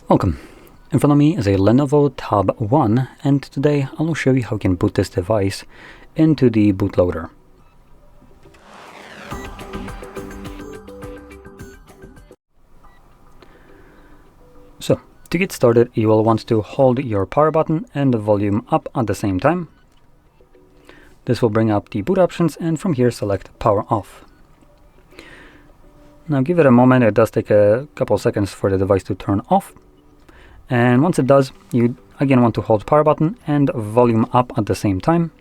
Welcome. In front of me is a LENOVO Tab One, and today I will show you how you can boot this device into the bootloader. So, to get started, you will want to hold your power button and the volume up at the same time. This will bring up the boot options, and from here select power off. Now give it a moment. It does take a couple seconds for the device to turn off. And once it does, you again want to hold power button and volume up at the same time.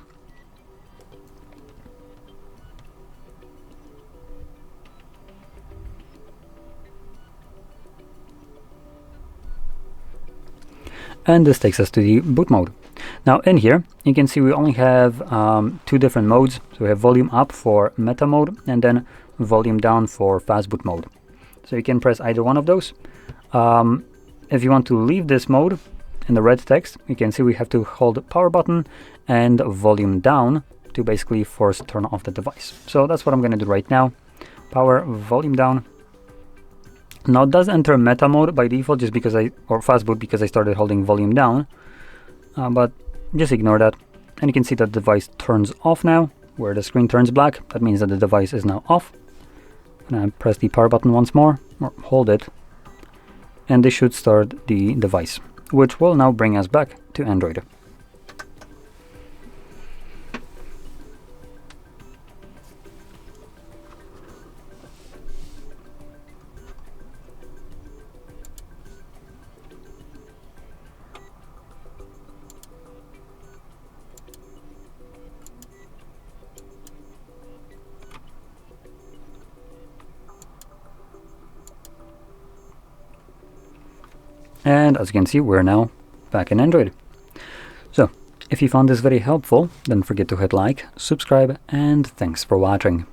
And this takes us to the boot mode. Now in here, you can see we only have two different modes. So we have volume up for meta mode and then volume down for Fastboot mode. So you can press either one of those. If you want to leave this mode in the red text, you can see we have to hold power button and volume down to basically force turn off the device. So that's what I'm going to do right now. Power, volume down. Now it does enter meta mode by default just because or Fastboot because I started holding volume down. But just ignore that. And you can see that the device turns off now, where the screen turns black. That means that the device is now off. And I press the power button once more, or hold it. And this should start the device, which will now bring us back to Android. And as you can see, we're now back in Android. So, if you found this very helpful, don't forget to hit like, subscribe, and thanks for watching.